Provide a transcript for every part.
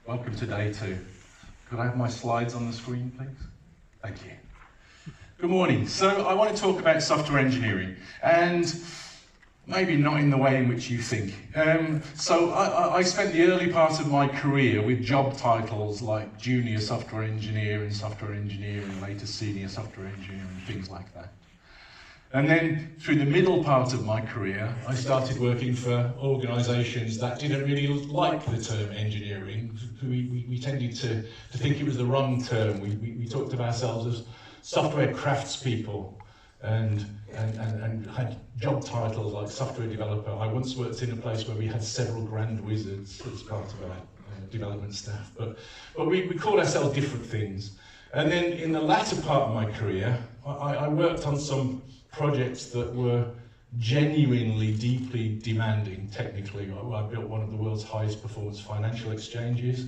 Welcome to day 2. Could I have my slides on the screen, please? Thank you. Good morning. So I want to talk about software engineering, and maybe not in the way in which you think. I spent the early part of my career with job titles like junior software engineer and later senior software engineer and things like that. And then through the middle part of my career, I started working for organisations that didn't really like the term engineering. We tended to think it was the wrong term. We talked of ourselves as software craftspeople and had job titles like software developer. I once worked in a place where we had several grand wizards as part of our development staff, but we called ourselves different things. And then in the latter part of my career, I worked on some projects that were genuinely deeply demanding technically. I built one of the world's highest performance financial exchanges,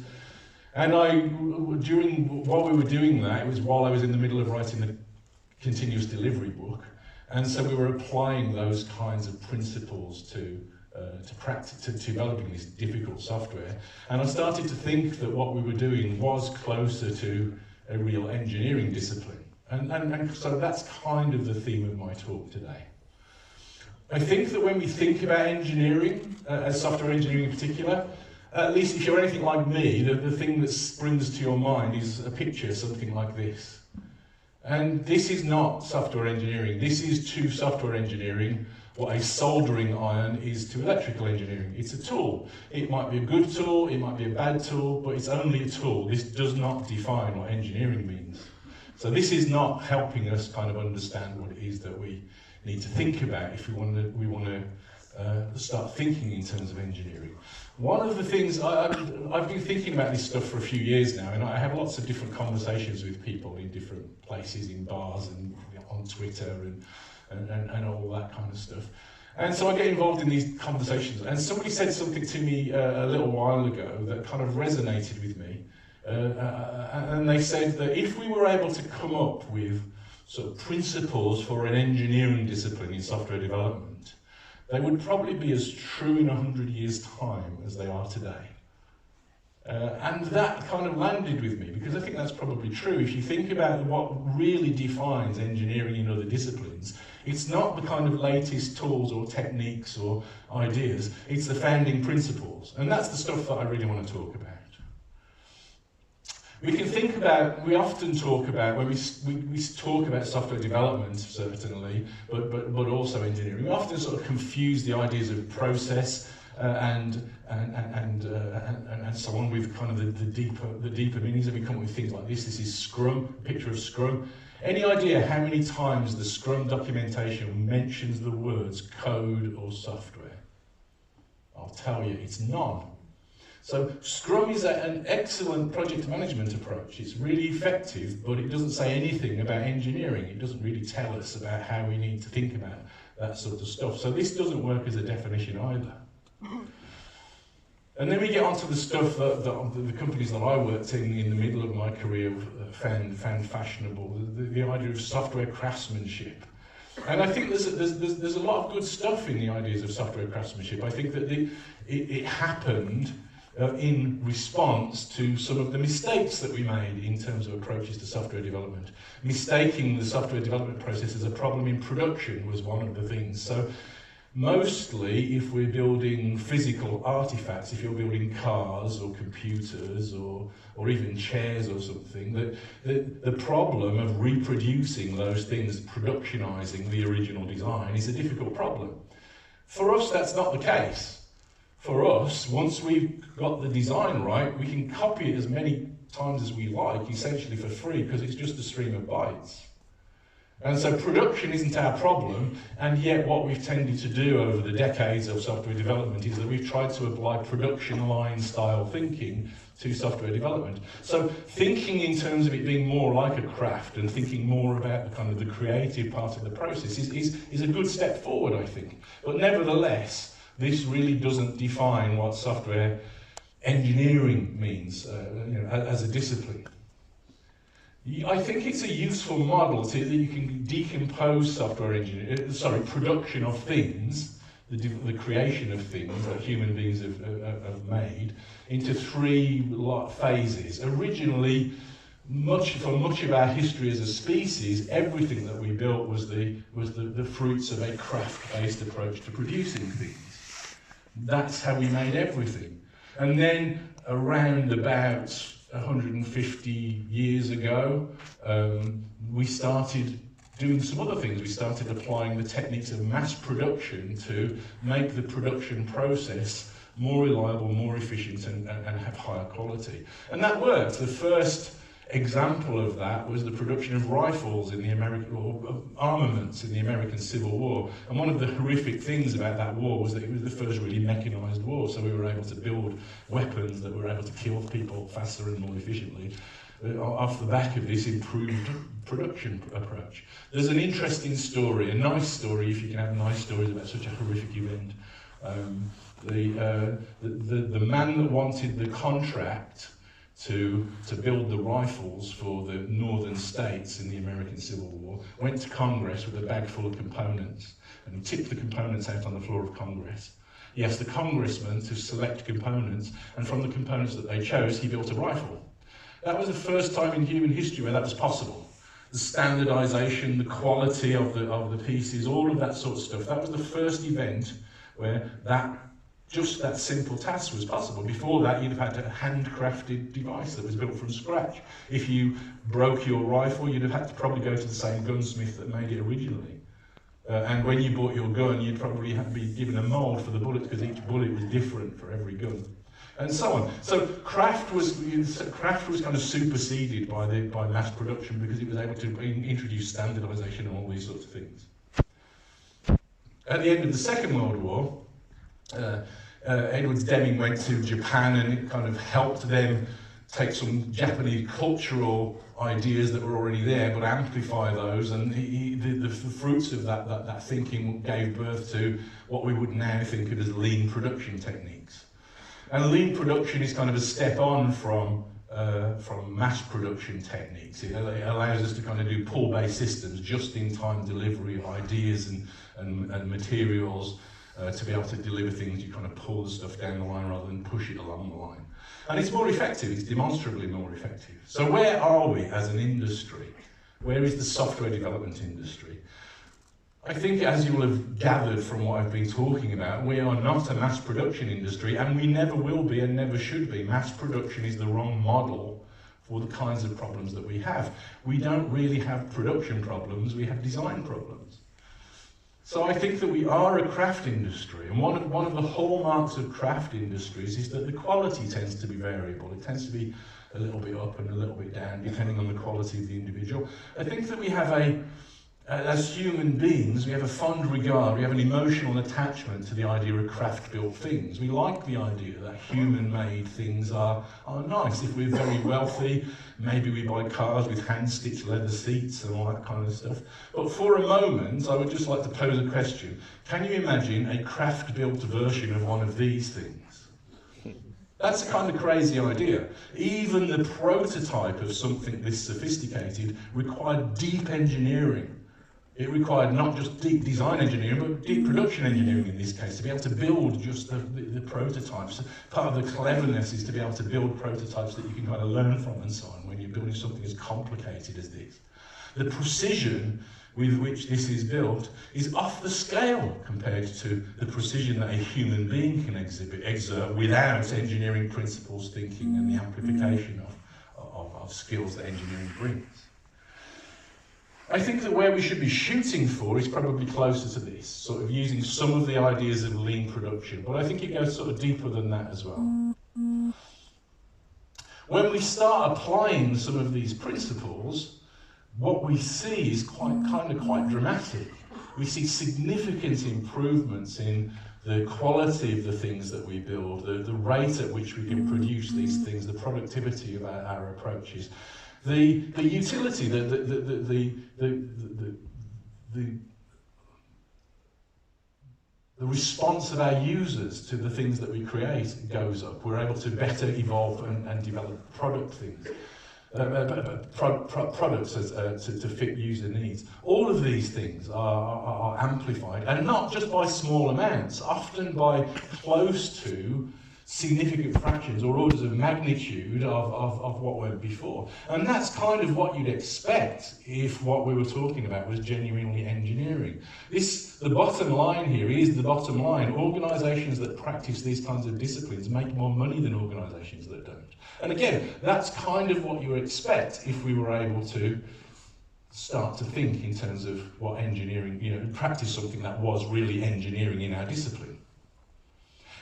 and while we were doing that, it was while I was in the middle of writing the continuous delivery book, and so we were applying those kinds of principles to developing this difficult software. And I started to think that what we were doing was closer to a real engineering discipline. And so that's kind of the theme of my talk today. I think that when we think about engineering, as software engineering in particular, at least if you're anything like me, the thing that springs to your mind is a picture, something like this. And this is not software engineering. This is to software engineering what a soldering iron is to electrical engineering. It's a tool. It might be a good tool, it might be a bad tool, but it's only a tool. This does not define what engineering means. So this is not helping us kind of understand what it is that we need to think about if we want to start thinking in terms of engineering. One of the things, I've been thinking about this stuff for a few years now, and I have lots of different conversations with people in different places, in bars and on Twitter and all that kind of stuff. And so I get involved in these conversations, and somebody said something to me a little while ago that kind of resonated with me. And they said that if we were able to come up with sort of principles for an engineering discipline in software development, they would probably be as true in 100 years' time as they are today. And that kind of landed with me, because I think that's probably true. If you think about what really defines engineering in other disciplines, it's not the kind of latest tools or techniques or ideas, it's the founding principles. And that's the stuff that I really want to talk about. We often talk about, when we talk about software development, certainly, but also engineering, we often sort of confuse the ideas of process and so on with kind of the deeper meanings, and we come up with things like this. This is Scrum, a picture of Scrum. Any idea how many times the Scrum documentation mentions the words code or software? I'll tell you, it's none. So Scrum is an excellent project management approach. It's really effective, but it doesn't say anything about engineering. It doesn't really tell us about how we need to think about that sort of stuff. So this doesn't work as a definition either. And then we get onto the stuff that the companies that I worked in the middle of my career found fashionable, the idea of software craftsmanship. And I think there's a lot of good stuff in the ideas of software craftsmanship. I think that it happened in response to some of the mistakes that we made in terms of approaches to software development. Mistaking the software development process as a problem in production was one of the things. So mostly, if we're building physical artifacts, if you're building cars or computers or even chairs or something, the problem of reproducing those things, productionizing the original design, is a difficult problem. For us, that's not the case. For us, once we've got the design right, we can copy it as many times as we like, essentially for free, because it's just a stream of bytes. And so production isn't our problem, and yet what we've tended to do over the decades of software development is that we've tried to apply production line style thinking to software development. So thinking in terms of it being more like a craft and thinking more about the kind of the creative part of the process is a good step forward, I think. But nevertheless, this really doesn't define what software engineering means as a discipline. I think it's a useful model that you can decompose production of things the creation of things that human beings have made into three phases. Originally, for much of our history as a species, everything that we built was the fruits of a craft-based approach to producing things. That's how we made everything. And then around about 150 years ago, we started doing some other things. We started applying the techniques of mass production to make the production process more reliable, more efficient, and have higher quality. And that worked. The first example of that was the production of rifles in the or armaments in the American Civil War. And one of the horrific things about that war was that it was the first really mechanized war, so we were able to build weapons that were able to kill people faster and more efficiently off the back of this improved production approach. There's an interesting story, a nice story, if you can have nice stories about such a horrific event. The man that wanted the contract to build the rifles for the northern states in the American Civil War went to Congress with a bag full of components, and he tipped the components out on the floor of Congress. He asked the congressman to select components, and from the components that they chose, he built a rifle. That was the first time in human history where that was possible. The standardization, the quality of the pieces, all of that sort of stuff. That was the first event where just that simple task was possible. Before that, you'd have had a handcrafted device that was built from scratch. If you broke your rifle, you'd have had to probably go to the same gunsmith that made it originally. And when you bought your gun, you'd probably have to be given a mold for the bullets, because each bullet was different for every gun, and so on. So craft was kind of superseded by mass production, because it was able to introduce standardization and all these sorts of things. At the end of the Second World War, Edwards Deming went to Japan, and it kind of helped them take some Japanese cultural ideas that were already there, but amplify those, and the fruits of that thinking gave birth to what we would now think of as lean production techniques. And lean production is kind of a step on from mass production techniques. It allows us to kind of do pull-based systems, just-in-time delivery of ideas and materials, to be able to deliver things. You kind of pull the stuff down the line rather than push it along the line. And it's more effective, it's demonstrably more effective. So where are we as an industry? Where is the software development industry? I think, as you will have gathered from what I've been talking about, we are not a mass production industry, and we never will be and never should be. Mass production is the wrong model for the kinds of problems that we have. We don't really have production problems, we have design problems. So I think that we are a craft industry, and one of the hallmarks of craft industries is that the quality tends to be variable. It tends to be a little bit up and a little bit down, depending on the quality of the individual. I think that we have as human beings, we have a fond regard, we have an emotional attachment to the idea of craft-built things. We like the idea that human-made things are nice. If we're very wealthy, maybe we buy cars with hand-stitched leather seats and all that kind of stuff. But for a moment, I would just like to pose a question. Can you imagine a craft-built version of one of these things? That's a kind of crazy idea. Even the prototype of something this sophisticated required deep engineering. It required not just deep design engineering, but deep production engineering in this case, to be able to build just the prototypes. Part of the cleverness is to be able to build prototypes that you can kind of learn from and so on when you're building something as complicated as this. The precision with which this is built is off the scale compared to the precision that a human being can exert without engineering principles, thinking, and the amplification of skills that engineering brings. I think that where we should be shooting for is probably closer to this, sort of using some of the ideas of lean production, but I think it goes sort of deeper than that as well. When we start applying some of these principles, what we see is quite dramatic. We see significant improvements in the quality of the things that we build, the rate at which we can produce these things, the productivity of our approaches. The utility, the response of our users to the things that we create goes up. We're able to better evolve and develop product things. products to fit user needs. All of these things are amplified, and not just by small amounts, often by close to significant fractions or orders of magnitude of what went before. And that's kind of what you'd expect if what we were talking about was genuinely engineering. The bottom line here is the bottom line. Organisations that practice these kinds of disciplines make more money than organisations that don't. And again, that's kind of what you would expect if we were able to start to think in terms of what engineering, practice something that was really engineering in our discipline.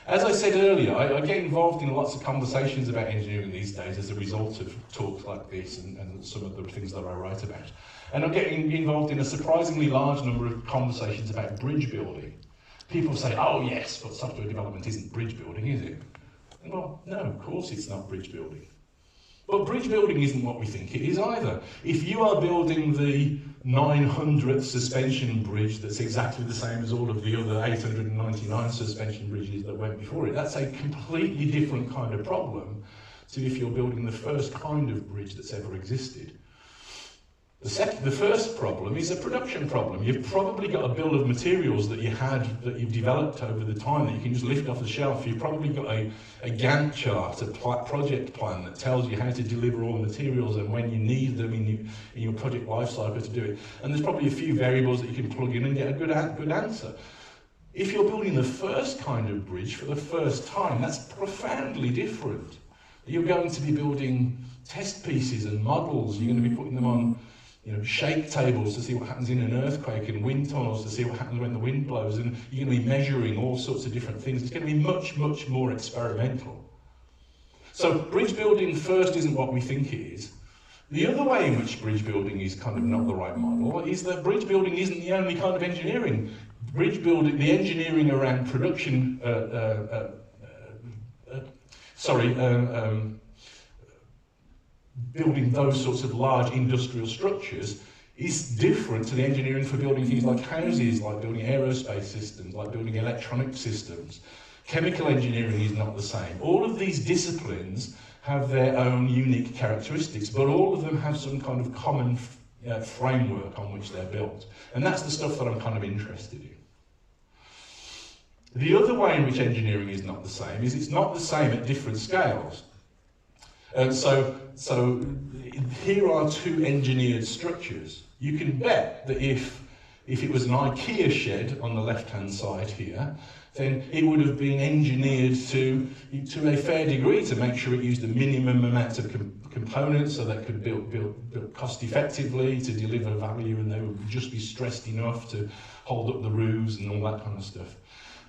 As I said earlier, I get involved in lots of conversations about engineering these days as a result of talks like this and some of the things that I write about. And I'm getting involved in a surprisingly large number of conversations about bridge building. People say, oh yes, but software development isn't bridge building, is it? Well, no, of course it's not bridge building. But bridge building isn't what we think it is either. If you are building the 900th suspension bridge that's exactly the same as all of the other 899 suspension bridges that went before it, that's a completely different kind of problem to if you're building the first kind of bridge that's ever existed. The first problem is a production problem. You've probably got a bill of materials that you've developed over the time that you can just lift off the shelf. You've probably got a Gantt chart, a project plan that tells you how to deliver all the materials and when you need them in your project lifecycle to do it. And there's probably a few variables that you can plug in and get a good answer. If you're building the first kind of bridge for the first time, that's profoundly different. You're going to be building test pieces and models. You're going to be putting them on shake tables to see what happens in an earthquake and wind tunnels to see what happens when the wind blows, and you're going to be measuring all sorts of different things. It's going to be much, much more experimental. So bridge building first isn't what we think it is. The other way in which bridge building is kind of not the right model is that bridge building isn't the only kind of engineering. Bridge building, the engineering around production, building those sorts of large industrial structures is different to the engineering for building things like houses, like building aerospace systems, like building electronic systems. Chemical engineering is not the same. All of these disciplines have their own unique characteristics, but all of them have some kind of common framework on which they're built. And that's the stuff that I'm kind of interested in. The other way in which engineering is not the same is it's not the same at different scales. So here are two engineered structures. You can bet that if it was an IKEA shed on the left-hand side here, then it would have been engineered to a fair degree to make sure it used the minimum amount of components so that it could build cost effectively, to deliver value, and they would just be stressed enough to hold up the roofs and all that kind of stuff.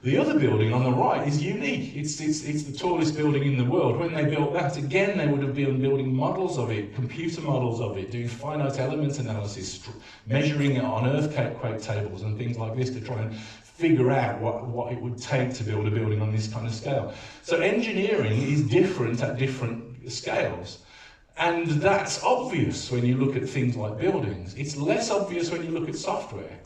The other building on the right is unique. It's the tallest building in the world. When they built that, again, they would have been building models of it, computer models of it, doing finite element analysis, measuring it on earthquake tables and things like this to try and figure out what it would take to build a building on this kind of scale. So engineering is different at different scales. And that's obvious when you look at things like buildings. It's less obvious when you look at software.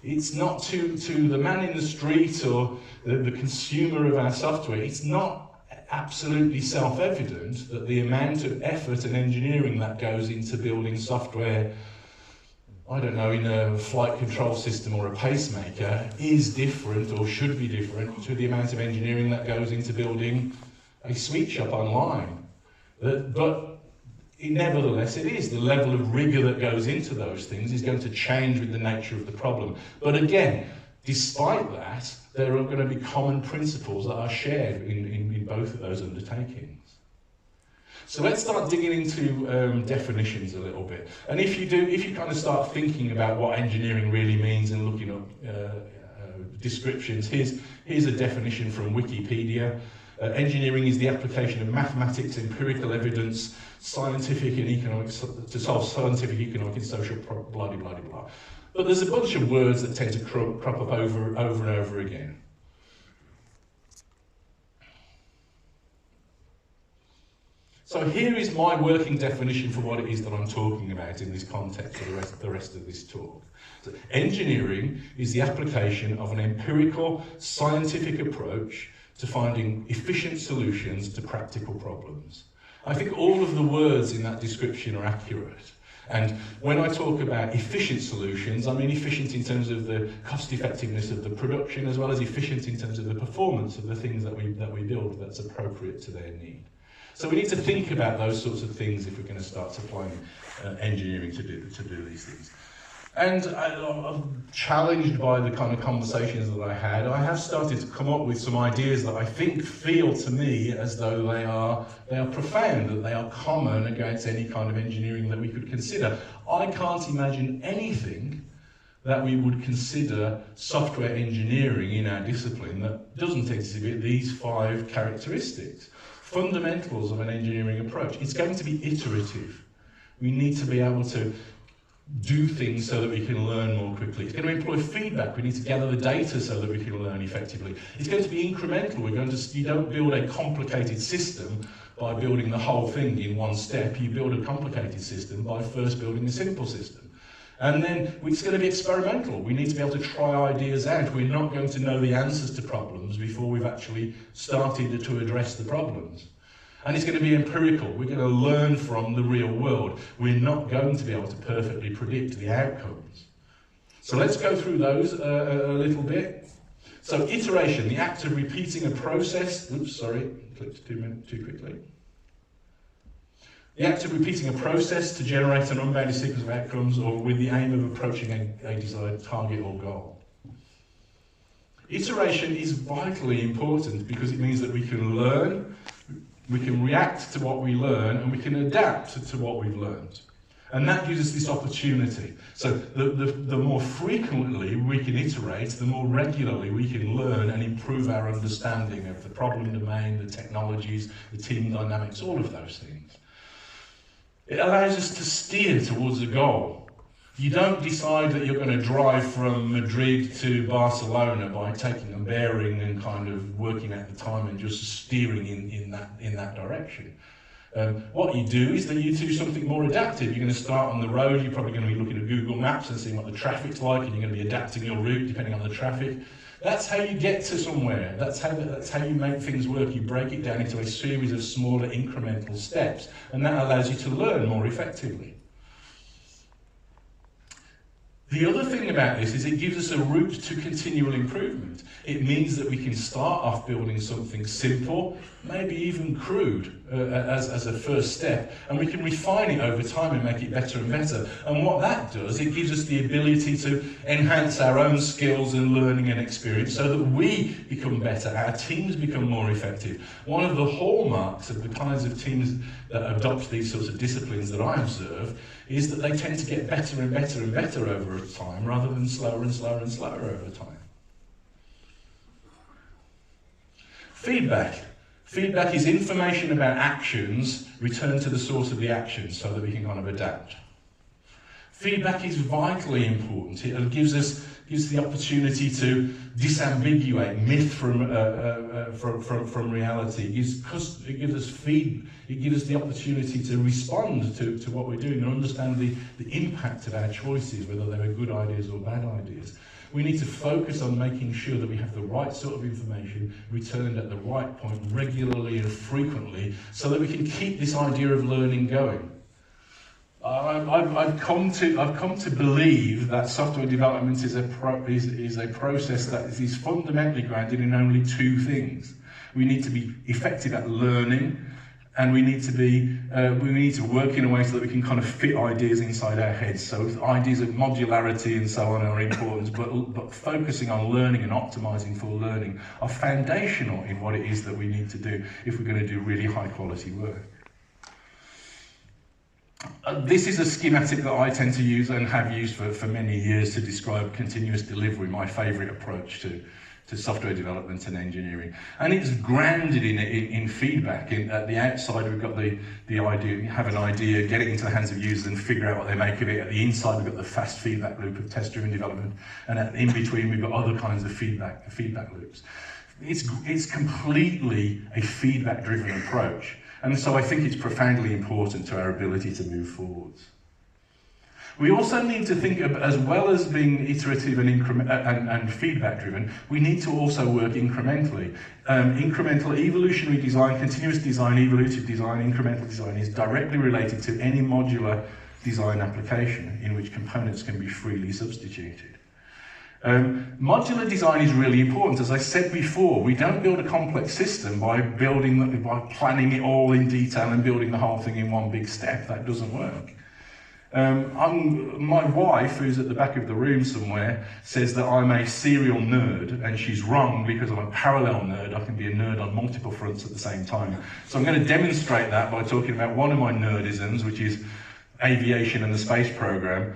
It's not to the man in the street or the consumer of our software, it's not absolutely self-evident that the amount of effort and engineering that goes into building software, I don't know, in a flight control system or a pacemaker is different or should be different to the amount of engineering that goes into building a sweet shop online. But nevertheless, it is. The level of rigour that goes into those things is going to change with the nature of the problem. But again, despite that, there are going to be common principles that are shared in both of those undertakings. So let's start digging into definitions a little bit. And if you kind of start thinking about what engineering really means and looking up descriptions, here's a definition from Wikipedia. Engineering is the application of mathematics, empirical evidence, scientific and economic, to solve scientific, economic and social blah, blah, blah, blah. But there's a bunch of words that tend to crop up over and over again. So here is my working definition for what it is that I'm talking about in this context for the rest of this talk. So engineering is the application of an empirical, scientific approach to finding efficient solutions to practical problems. I think all of the words in that description are accurate. And when I talk about efficient solutions, I mean efficient in terms of the cost effectiveness of the production, as well as efficient in terms of the performance of the things that we build that's appropriate to their need. So we need to think about those sorts of things if we're going to start applying engineering to do these things. And I'm challenged by the kind of conversations that I had. I have started to come up with some ideas that I think feel to me as though they are profound, that they are common against any kind of engineering that we could consider. I can't imagine anything that we would consider software engineering in our discipline that doesn't exhibit these 5 characteristics. Fundamentals of an engineering approach. It's going to be iterative. We need to be able to do things so that we can learn more quickly. It's going to employ feedback. We need to gather the data so that we can learn effectively. It's going to be incremental. You don't build a complicated system by building the whole thing in one step. You build a complicated system by first building a simple system. And then it's going to be experimental. We need to be able to try ideas out. We're not going to know the answers to problems before we've actually started to address the problems. And it's going to be empirical. We're going to learn from the real world. We're not going to be able to perfectly predict the outcomes. So let's go through those a little bit. So iteration, the act of repeating a process. Oops, sorry, clicked 2 minutes too quickly. The act of repeating a process to generate an unbounded sequence of outcomes, or with the aim of approaching a desired target or goal. Iteration is vitally important because it means that we can learn, we can react to what we learn, and we can adapt to what we've learned. And that gives us this opportunity. So the more frequently we can iterate, the more regularly we can learn and improve our understanding of the problem domain, the technologies, the team dynamics, all of those things. It allows us to steer towards a goal. You don't decide that you're going to drive from Madrid to Barcelona by taking a bearing and kind of working at the time and just steering in that direction. What you do is that you do something more adaptive. You're going to start on the road, you're probably going to be looking at Google Maps and seeing what the traffic's like, and you're going to be adapting your route depending on the traffic. That's how you get to somewhere. That's how you make things work. You break it down into a series of smaller incremental steps, and that allows you to learn more effectively. The other thing about this is it gives us a route to continual improvement. It means that we can start off building something simple, maybe even crude as a first step, and we can refine it over time and make it better and better. And what that does, it gives us the ability to enhance our own skills and learning and experience so that we become better, our teams become more effective. One of the hallmarks of the kinds of teams that adopt these sorts of disciplines that I observe is that they tend to get better and better and better over time, rather than slower and slower and slower over time. Feedback. Feedback is information about actions returned to the source of the action so that we can kind of adapt. Feedback is vitally important. It gives the opportunity to disambiguate myth from reality. It gives us the opportunity to respond to what we're doing and understand the impact of our choices, whether they were good ideas or bad ideas. We need to focus on making sure that we have the right sort of information returned at the right point regularly and frequently so that we can keep this idea of learning going. I've come to believe that software development is a process that is fundamentally grounded in only 2 things. We need to be effective at learning, and we need to work in a way so that we can kind of fit ideas inside our heads. So ideas of modularity and so on are important, but focusing on learning and optimizing for learning are foundational in what it is that we need to do if we're going to do really high quality work. This is a schematic that I tend to use and have used for many years to describe continuous delivery, my favourite approach to software development and engineering. And it's grounded in feedback. At the outside, we've got the idea, you have an idea, get it into the hands of users and figure out what they make of it. At the inside, we've got the fast feedback loop of test-driven development. And in between, we've got other kinds of feedback loops. It's completely a feedback-driven approach. And so I think it's profoundly important to our ability to move forwards. We also need to think of, as well as being iterative and feedback driven, we need to also work incrementally. Incremental evolutionary design, continuous design, evolutive design, incremental design is directly related to any modular design application in which components can be freely substituted. Modular design is really important. As I said before, we don't build a complex system by planning it all in detail and building the whole thing in one big step. That doesn't work. My wife, who's at the back of the room somewhere, says that I'm a serial nerd, and she's wrong because I'm a parallel nerd. I can be a nerd on multiple fronts at the same time. So I'm going to demonstrate that by talking about one of my nerdisms, which is aviation and the space program,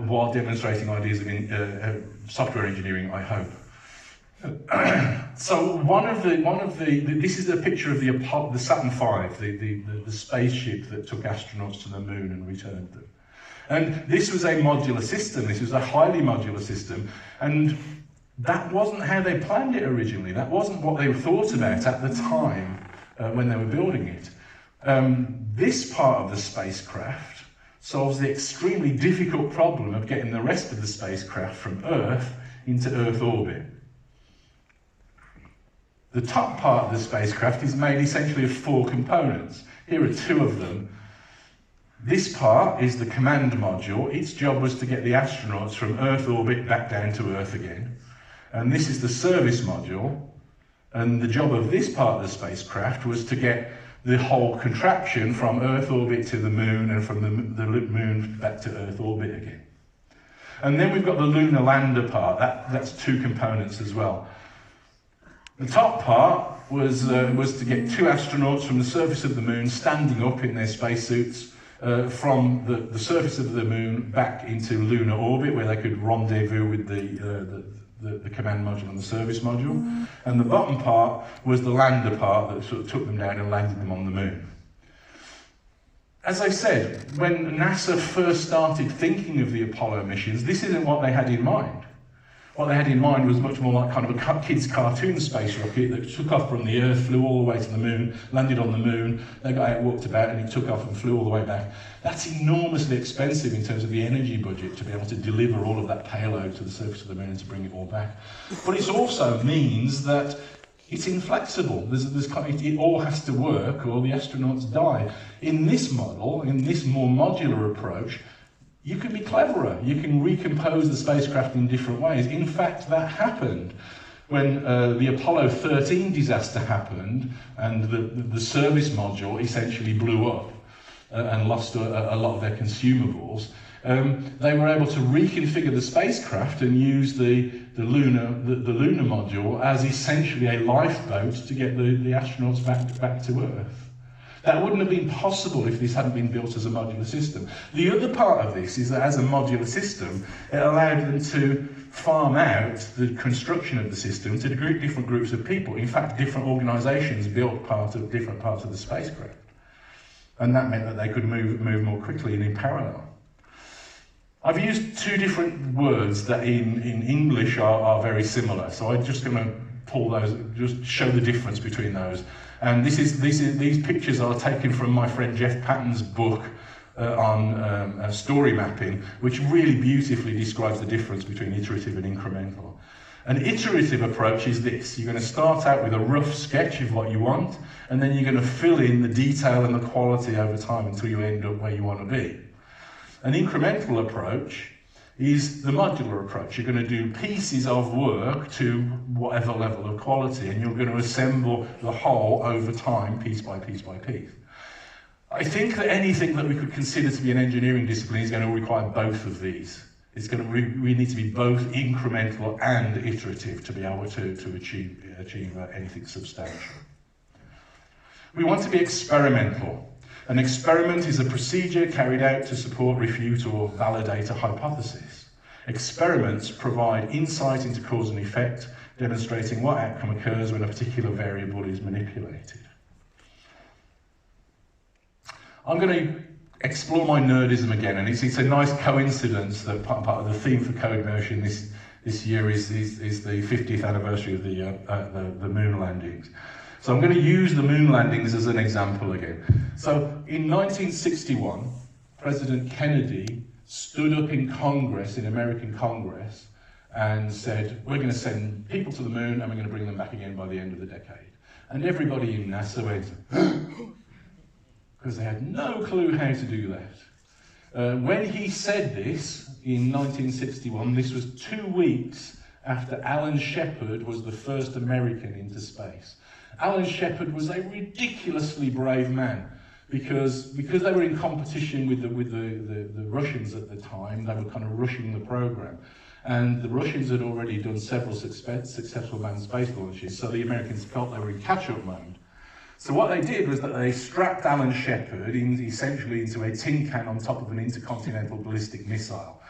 while demonstrating ideas of software engineering, I hope. So this is a picture of the Saturn V, the spaceship that took astronauts to the moon and returned them. And this was a modular system. This was a highly modular system, and that wasn't how they planned it originally. That wasn't what they thought about at the time when they were building it. This part of the spacecraft solves the extremely difficult problem of getting the rest of the spacecraft from Earth into Earth orbit. The top part of the spacecraft is made essentially of 4 components. Here are 2 of them. This part is the command module. Its job was to get the astronauts from Earth orbit back down to Earth again. And this is the service module. And the job of this part of the spacecraft was to get the whole contraption from Earth orbit to the moon, and from the moon back to Earth orbit again. And then we've got the lunar lander part. That's 2 components as well. The top part was to get 2 astronauts from the surface of the moon standing up in their spacesuits from the surface of the moon back into lunar orbit, where they could rendezvous with the command module and the service module. And the bottom part was the lander part that sort of took them down and landed them on the moon. As I said, when NASA first started thinking of the Apollo missions, this isn't what they had in mind. What they had in mind was much more like kind of a kid's cartoon space rocket that took off from the Earth, flew all the way to the moon, landed on the moon, they got out, walked about, and it took off and flew all the way back. That's enormously expensive in terms of the energy budget to be able to deliver all of that payload to the surface of the moon and to bring it all back. But it also means that it's inflexible. It all has to work or the astronauts die. In this model, in this more modular approach, you can be cleverer. You can recompose the spacecraft in different ways. In fact, that happened when the Apollo 13 disaster happened, and the service module essentially blew up and lost a lot of their consumables. They were able to reconfigure the spacecraft and use the lunar module as essentially a lifeboat to get the astronauts back to Earth. That wouldn't have been possible if this hadn't been built as a modular system. The other part of this is that as a modular system, it allowed them to farm out the construction of the system to different groups of people. In fact, different organisations built different parts of the spacecraft. And that meant that they could move more quickly and in parallel. I've used 2 different words that in English are very similar, so I'm just going to pull those, just show the difference between those. And these pictures are taken from my friend Jeff Patton's book on story mapping, which really beautifully describes the difference between iterative and incremental. An iterative approach is this: you're going to start out with a rough sketch of what you want, and then you're going to fill in the detail and the quality over time until you end up where you want to be. An incremental approach is the modular approach. You're going to do pieces of work to whatever level of quality, and you're going to assemble the whole over time, piece by piece by piece. I think that anything that we could consider to be an engineering discipline is going to require both of these. We need to be both incremental and iterative to be able to achieve anything substantial. We want to be experimental. An experiment is a procedure carried out to support, refute, or validate a hypothesis. Experiments provide insight into cause and effect, demonstrating what outcome occurs when a particular variable is manipulated. I'm going to explore my nerdism again, and it's a nice coincidence that part of the theme for Codemotion this year is the 50th anniversary of the moon landings. So I'm going to use the moon landings as an example again. So in 1961, President Kennedy stood up in Congress, in American Congress, and said, we're going to send people to the moon and we're going to bring them back again by the end of the decade. And everybody in NASA went, because they had no clue how to do that. When he said this in 1961, this was 2 weeks after Alan Shepard was the first American into space. Alan Shepard was a ridiculously brave man because they were in competition with the Russians at the time. They were kind of rushing the program. And the Russians had already done several successful manned space launches, so the Americans felt they were in catch-up mode. So what they did was that they strapped Alan Shepard essentially into a tin can on top of an intercontinental ballistic missile.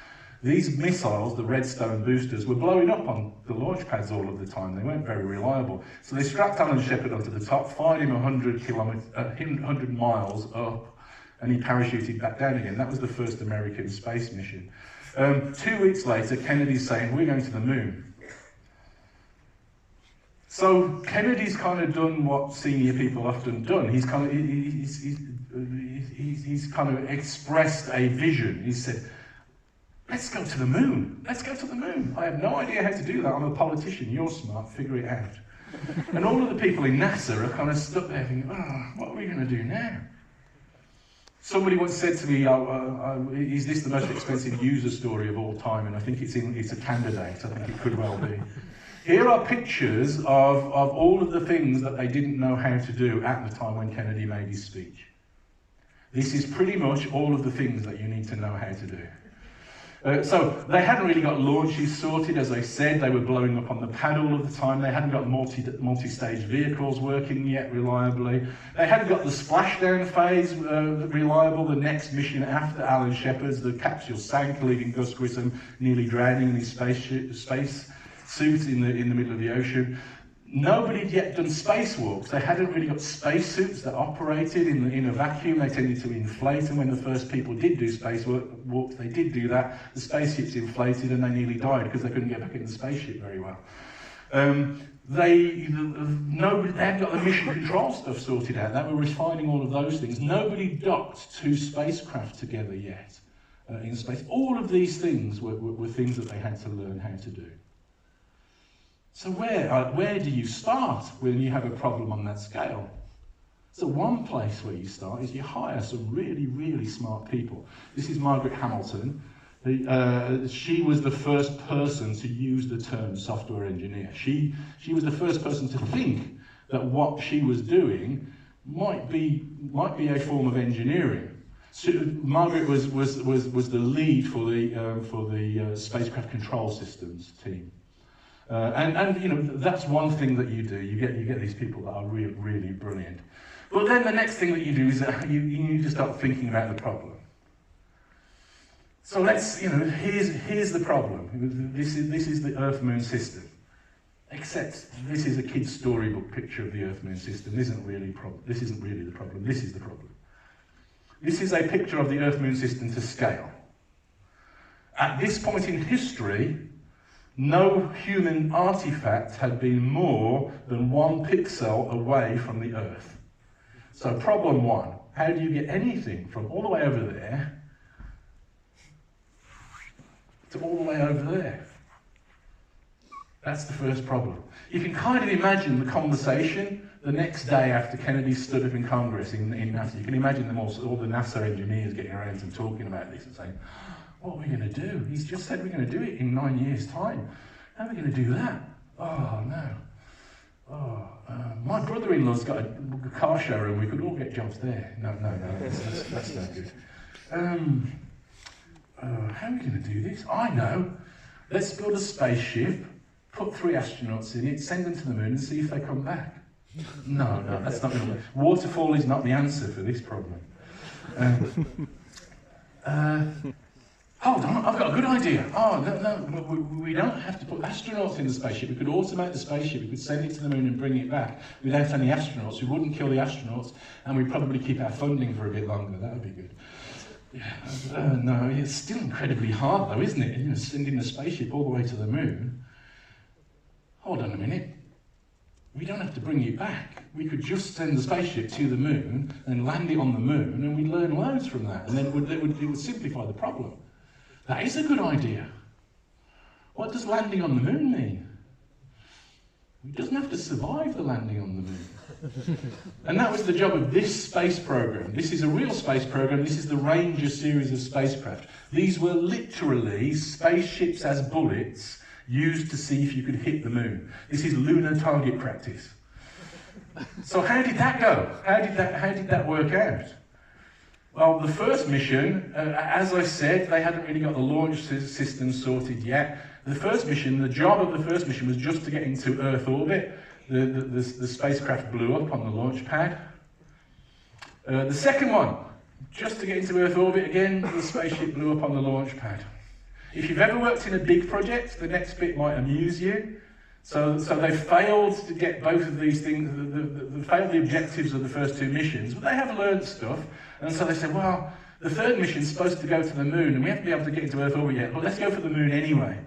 These missiles, the Redstone boosters, were blowing up on the launch pads all of the time. They weren't very reliable. So they strapped Alan Shepard onto the top, fired him 100 miles up, and he parachuted back down again. That was the first American space mission. 2 weeks later, Kennedy's saying, we're going to the moon. So Kennedy's kind of done what senior people often done. He's kind of expressed a vision. He said, let's go to the moon. Let's go to the moon. I have no idea how to do that. I'm a politician. You're smart. Figure it out. And all of the people in NASA are kind of stuck there thinking, what are we going to do now? Somebody once said to me, is this the most expensive user story of all time? And I think it's a candidate. I think it could well be. Here are pictures of all of the things that they didn't know how to do at the time when Kennedy made his speech. This is pretty much all of the things that you need to know how to do. So they hadn't really got launches sorted, as I said. They were blowing up on the pad all of the time. They hadn't got multi-stage vehicles working yet reliably. They hadn't got the splashdown phase reliable. The next mission after Alan Shepard's, the capsule sank, leaving Gus Grissom nearly drowning in his space suit in the middle of the ocean. Nobody had yet done spacewalks. They hadn't really got spacesuits that operated in a vacuum. They tended to inflate, and when the first people did do spacewalks, they did do that. The spaceships inflated and they nearly died because they couldn't get back in the spaceship very well. They hadn't got the mission control stuff sorted out. They were refining all of those things. Nobody docked 2 spacecraft together yet in space. All of these things were things that they had to learn how to do. So where do you start when you have a problem on that scale? So one place where you start is you hire some really, really smart people. This is Margaret Hamilton. She was the first person to use the term software engineer. She was the first person to think that what she was doing might be a form of engineering. So Margaret was the lead for the spacecraft control systems team. And you know, that's one thing that you do. You get these people that are really, really brilliant. But then the next thing that you do is you need to start thinking about the problem. So here's the problem. This is the Earth-Moon system. Except this is a kid's storybook picture of the Earth-Moon system. This isn't really the problem. This is the problem. This is a picture of the Earth-Moon system to scale. At this point in history, no human artifact had been more than 1 pixel away from the Earth. So problem 1, how do you get anything from all the way over there to all the way over there? That's the first problem. You can kind of imagine the conversation the next day after Kennedy stood up in Congress in NASA. You can imagine them all the NASA engineers getting around and talking about this and saying, what are we going to do? He's just said we're going to do it in 9 years' time. How are we going to do that? Oh, no. My brother-in-law's got a car showroom. We could all get jobs there. No, that's no good. How are we going to do this? I know. Let's build a spaceship, put 3 astronauts in it, send them to the moon and see if they come back. No, that's not going to work. Waterfall is not the answer for this problem. Hold on, I've got a good idea. Oh, no, we don't have to put astronauts in the spaceship. We could automate the spaceship, we could send it to the moon and bring it back without any astronauts. We wouldn't kill the astronauts, and we'd probably keep our funding for a bit longer. That would be good. Yeah, no, it's still incredibly hard though, isn't it? You know, sending the spaceship all the way to the moon. Hold on a minute. We don't have to bring it back. We could just send the spaceship to the moon and land it on the moon, and we'd learn loads from that, and then it would simplify the problem. That is a good idea. What does landing on the moon mean? He doesn't have to survive the landing on the moon. And that was the job of this space program. This is a real space program. This is the Ranger series of spacecraft. These were literally spaceships as bullets used to see if you could hit the moon. This is lunar target practice. So how did that go? How did that work out? Well, the first mission, as I said, they hadn't really got the launch system sorted yet. The first mission, the job of the first mission was just to get into Earth orbit. The spacecraft blew up on the launch pad. The second one, just to get into Earth orbit again, the spaceship blew up on the launch pad. If you've ever worked in a big project, the next bit might amuse you. So they failed to get both of these things, they failed the objectives of the first two missions, but they have learned stuff. And so they said, well, the third mission's supposed to go to the moon, and we haven't been able to get into Earth orbit yet, but let's go for the moon anyway.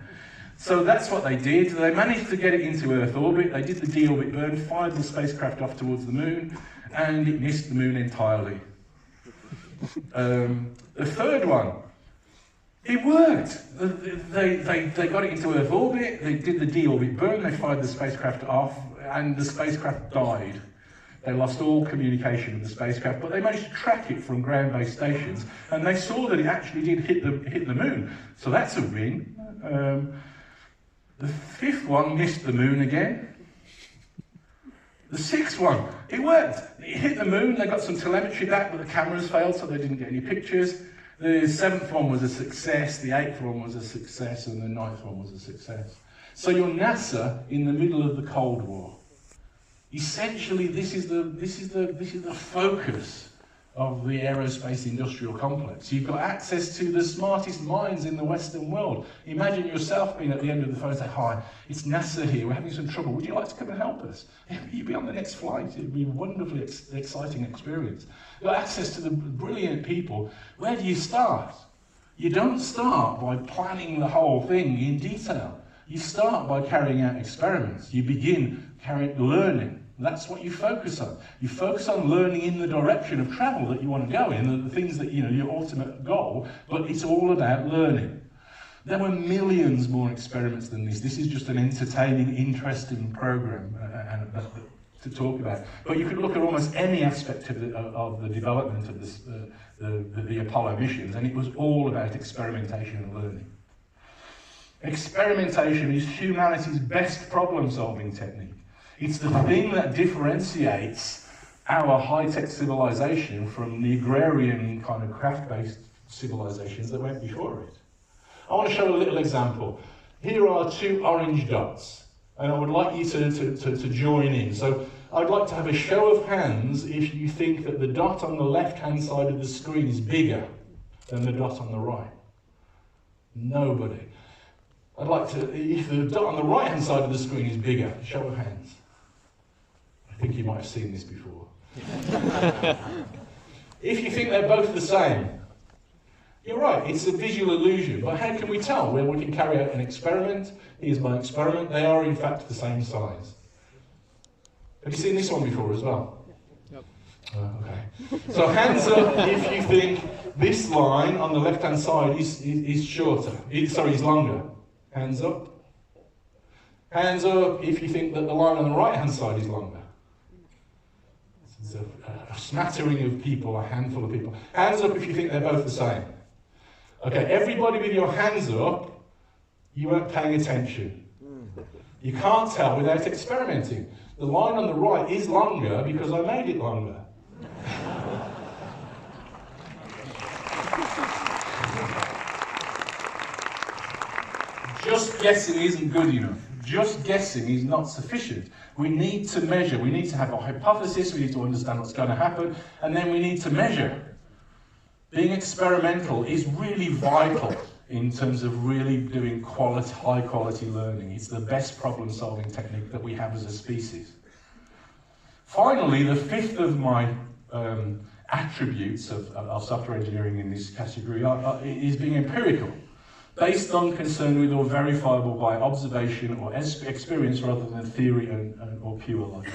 So that's what they did. They managed to get it into Earth orbit. They did the deorbit burn, fired the spacecraft off towards the moon, and it missed the moon entirely. The third one, it worked. They got it into Earth orbit, they did the deorbit burn, they fired the spacecraft off, and the spacecraft died. They lost all communication with the spacecraft, but they managed to track it from ground-based stations, and they saw that it actually did hit the moon. So that's a win. The fifth one missed the moon again. The sixth one, it worked. It hit the moon, they got some telemetry back, but the cameras failed, so they didn't get any pictures. The seventh one was a success, the eighth one was a success, and the ninth one was a success. So you're NASA in the middle of the Cold War. Essentially, this is the focus of the aerospace industrial complex. You've got access to the smartest minds in the Western world. Imagine yourself being at the end of the phone and say, hi, it's NASA here, we're having some trouble, would you like to come and help us? You'd be on the next flight, it'd be a wonderfully exciting experience. You've got access to the brilliant people. Where do you start? You don't start by planning the whole thing in detail. You start by carrying out experiments. You begin learning. That's what you focus on. You focus on learning in the direction of travel that you want to go in, the things that, your ultimate goal, but it's all about learning. There were millions more experiments than this. This is just an entertaining, interesting program to talk about. But you could look at almost any aspect of the development of this, the Apollo missions, and it was all about experimentation and learning. Experimentation is humanity's best problem-solving technique. It's the thing that differentiates our high-tech civilization from the agrarian kind of craft-based civilizations that went before it. I want to show a little example. Here are two orange dots, and I would like you to join in. So I'd like to have a show of hands if you think that the dot on the left-hand side of the screen is bigger than the dot on the right. Nobody. I'd like to, if the dot on the right-hand side of the screen is bigger, show of hands. I think you might have seen this before. If you think they're both the same, you're right, it's a visual illusion, but how can we tell? Well, we can carry out an experiment. Here's my experiment. They are, in fact, the same size. Have you seen this one before as well? Yep. Okay. So hands up if you think this line on the left-hand side is shorter. Is longer. Hands up. Hands up if you think that the line on the right-hand side is longer. This is a smattering of people, a handful of people. Hands up if you think they're both the same. Okay, everybody with your hands up, you weren't paying attention. You can't tell without experimenting. The line on the right is longer because I made it longer. Just guessing isn't good enough. Just guessing is not sufficient. We need to measure. We need to have a hypothesis. We need to understand what's going to happen. And then we need to measure. Being experimental is really vital in terms of really doing high quality learning. It's the best problem solving technique that we have as a species. Finally, the fifth of my attributes of software engineering in this category is being empirical, based on concern with or verifiable by observation or experience rather than theory or pure logic.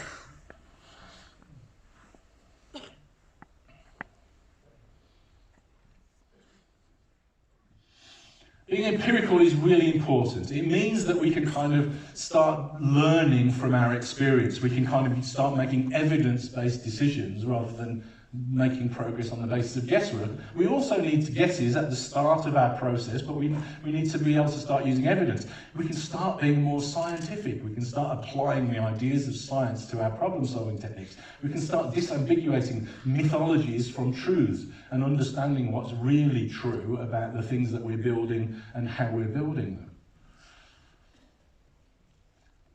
Being empirical is really important. It means that we can kind of start learning from our experience. We can kind of start making evidence-based decisions rather than making progress on the basis of guesswork. We also need guesses at the start of our process, but we need to be able to start using evidence. We can start being more scientific. We can start applying the ideas of science to our problem-solving techniques. We can start disambiguating mythologies from truths and understanding what's really true about the things that we're building and how we're building them.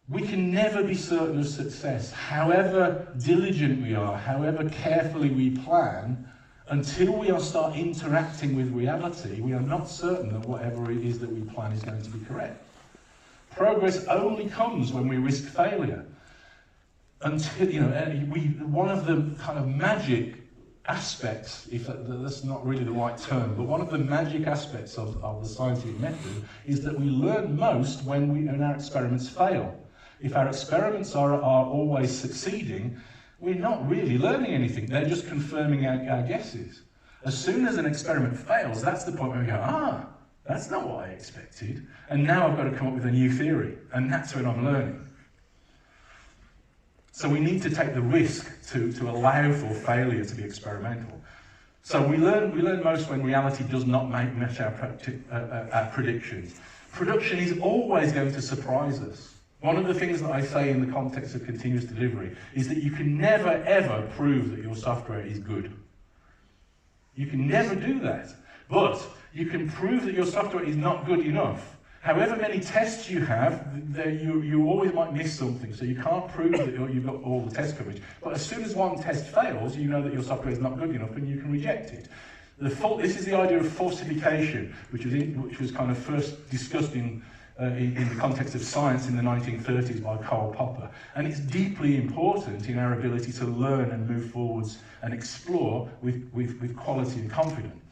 We can never be certain of success, however diligent we are, however carefully we plan, until we start interacting with reality. We are not certain that whatever it is that we plan is going to be correct. Progress only comes when we risk failure. Until, one of the kind of magic aspects, if that's not really the right term, but one of the magic aspects of the scientific method is that we learn most when our experiments fail. If our experiments are always succeeding, we're not really learning anything. They're just confirming our guesses. As soon as an experiment fails, that's the point where we go, that's not what I expected. And now I've got to come up with a new theory. And that's when I'm learning. So we need to take the risk to allow for failure to be experimental. So we learn most when reality does not match our predictions. Production is always going to surprise us. One of the things that I say in the context of continuous delivery is that you can never, ever prove that your software is good. You can never do that. But you can prove that your software is not good enough. However many tests you have, you always might miss something, so you can't prove that you've got all the test coverage. But as soon as one test fails, you know that your software is not good enough and you can reject it. This is the idea of falsification, which was kind of first discussed in the context of science in the 1930s by Karl Popper. And it's deeply important in our ability to learn and move forwards and explore with quality and confidence.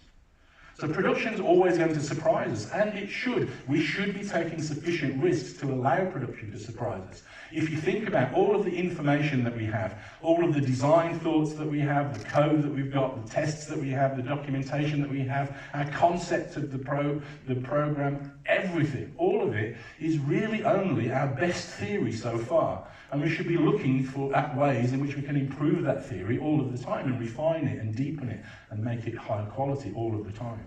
So production is always going to surprise us, and it should. We should be taking sufficient risks to allow production to surprise us. If you think about all of the information that we have, all of the design thoughts that we have, the code that we've got, the tests that we have, the documentation that we have, our concept of the program, everything, all of it is really only our best theory so far. And we should be looking at ways in which we can improve that theory all of the time and refine it and deepen it and make it higher quality all of the time.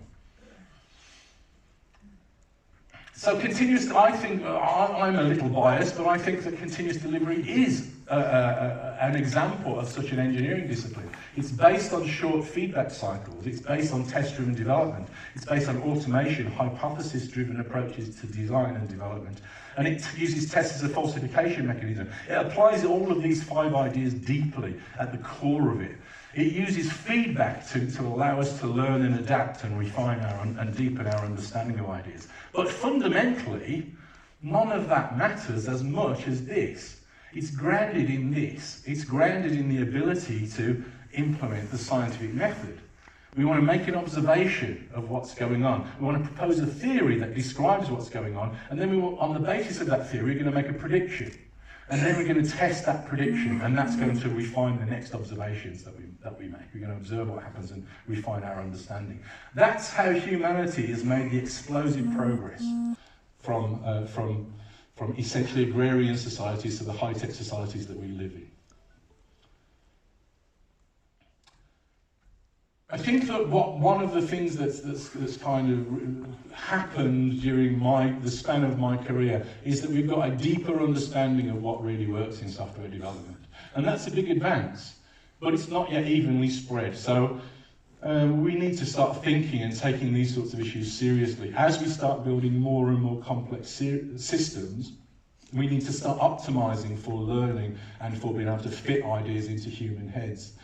So I think, I'm a little biased, but I think that continuous delivery is an example of such an engineering discipline. It's based on short feedback cycles, it's based on test-driven development, it's based on automation, hypothesis-driven approaches to design and development, and it uses tests as a falsification mechanism. It applies all of these 5 ideas deeply at the core of it. It uses feedback to allow us to learn and adapt and refine and deepen our understanding of ideas. But fundamentally, none of that matters as much as this. It's grounded in this. It's grounded in the ability to implement the scientific method. We want to make an observation of what's going on. We want to propose a theory that describes what's going on, and then on the basis of that theory, we're going to make a prediction. And then we're going to test that prediction, and that's going to refine the next observations that we make. We're going to observe what happens and refine our understanding. That's how humanity has made the explosive progress from essentially agrarian societies to the high-tech societies that we live in. I think that one of the things that's kind of happened during the span of my career is that we've got a deeper understanding of what really works in software development. And that's a big advance, but it's not yet evenly spread. So we need to start thinking and taking these sorts of issues seriously. As we start building more and more complex systems, we need to start optimizing for learning and for being able to fit ideas into human heads.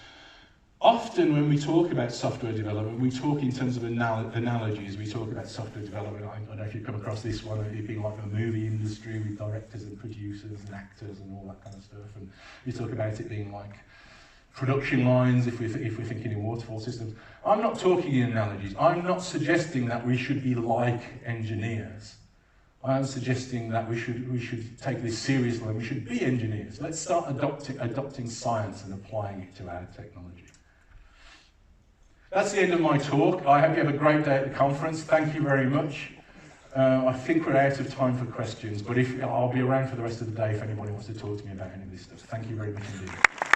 Often when we talk about software development, we talk in terms of analogies. We talk about software development, I don't know if you've come across this one, it being like the movie industry with directors and producers and actors and all that kind of stuff. And we talk about it being like production lines if we're thinking in waterfall systems. I'm not talking in analogies. I'm not suggesting that we should be like engineers. I'm suggesting that we should take this seriously and we should be engineers. Let's start adopting science and applying it to our technology. That's the end of my talk. I hope you have a great day at the conference. Thank you very much. I think we're out of time for questions, but I'll be around for the rest of the day if anybody wants to talk to me about any of this stuff. Thank you very much indeed.